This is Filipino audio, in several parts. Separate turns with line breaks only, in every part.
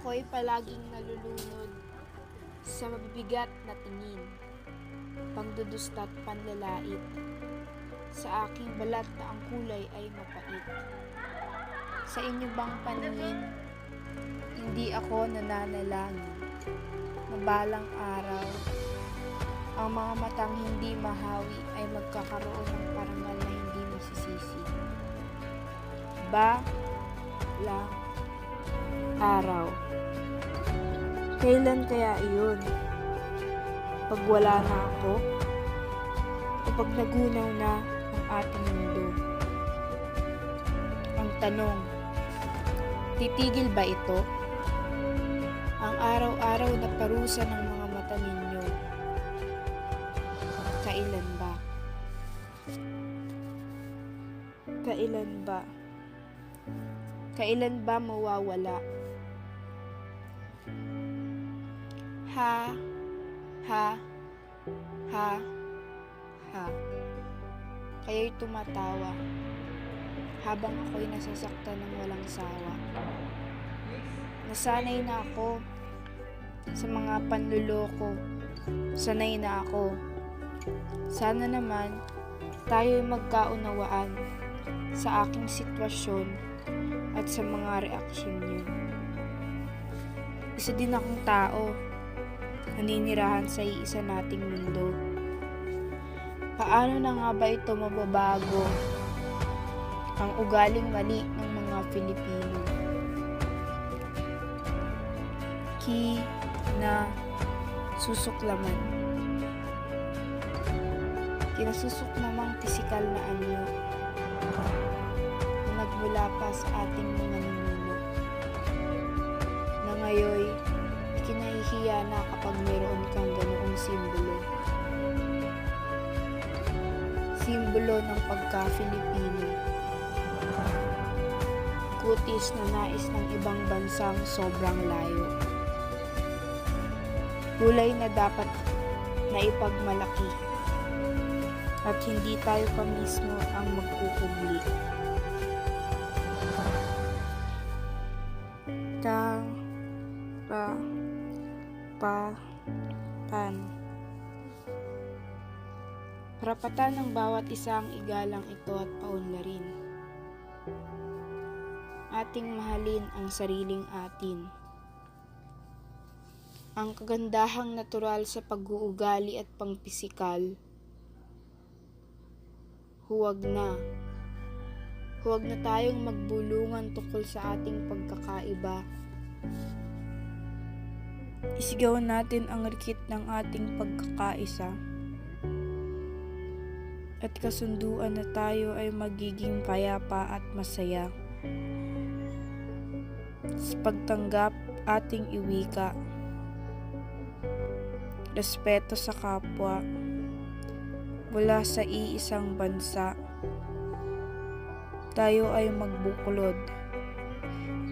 Ako'y palaging nalulunod sa mabibigat na tingin, pangdudusta't panlalait. Sa aking balat na ang kulay ay mapait. Sa inyo bang paningin, hindi ako nananalangin na balang araw, ang mga matang hindi mahawi ay magkakaroon ng parangal na hindi masisisi. Balang araw. Kailan kaya iyon? Pag wala na ako? O pag nagunaw na ang ating mundo? Ang tanong, titigil ba ito? Ang araw-araw na parusa ng mga mata ninyo, kailan ba? Kailan ba? Kailan ba mawawala? Ha, ha, ha, ha. Kaya'y tumatawa habang ako'y nasasaktan ng walang sawa. Nasanay na ako sa mga panluloko. Sanay na ako. Sana naman tayo'y magkaunawaan sa aking sitwasyon at sa mga reaksyon niyo. Isa din akong tao, naninirahan sa iisa nating mundo. Paano na nga ba ito mababago ang ugaling mali ng mga Filipino? Kinasusuklaman. Kinasusuklamang pisikal na anyo na nagmula pa sa ating mga ninuno na ngayoy kinahihiya na kapag mayroon kang ganoong simbolo. Simbolo ng pagka-Filipino. Kutis na nais ng ibang bansang sobrang layo. Kulay na dapat na ipagmalaki at hindi tayo pa mismo ang magkukubli. Karapatan ng bawat isang igalang ito at paunlarin. Ating mahalin ang sariling atin. Ang kagandahang natural sa pag-uugali at pangpisikal. Huwag na tayong magbulungan tungkol sa ating pagkakaiba. Isigaw natin ang rikit ng ating pagkakaisa. At kasunduan na tayo ay magiging payapa at masaya. Sa pagtanggap ating iwika. Respeto sa kapwa. Mula sa iisang bansa. Tayo ay magbuklod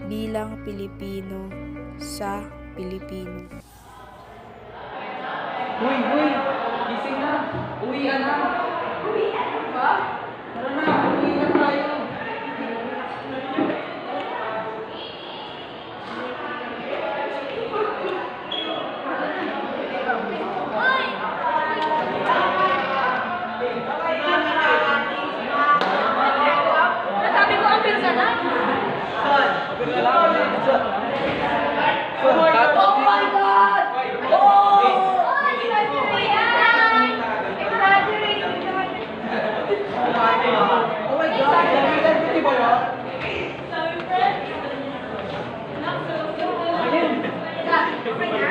bilang Pilipino sa Pilipino.
Uy! Gising na! Uwian na! Uwian na ba? Tara na! Uwian tayo!
Nasabi mo ang pilsa na?
Saan?
Oh my God! Oh!
Oh my God! Di ba yun?
Okay na?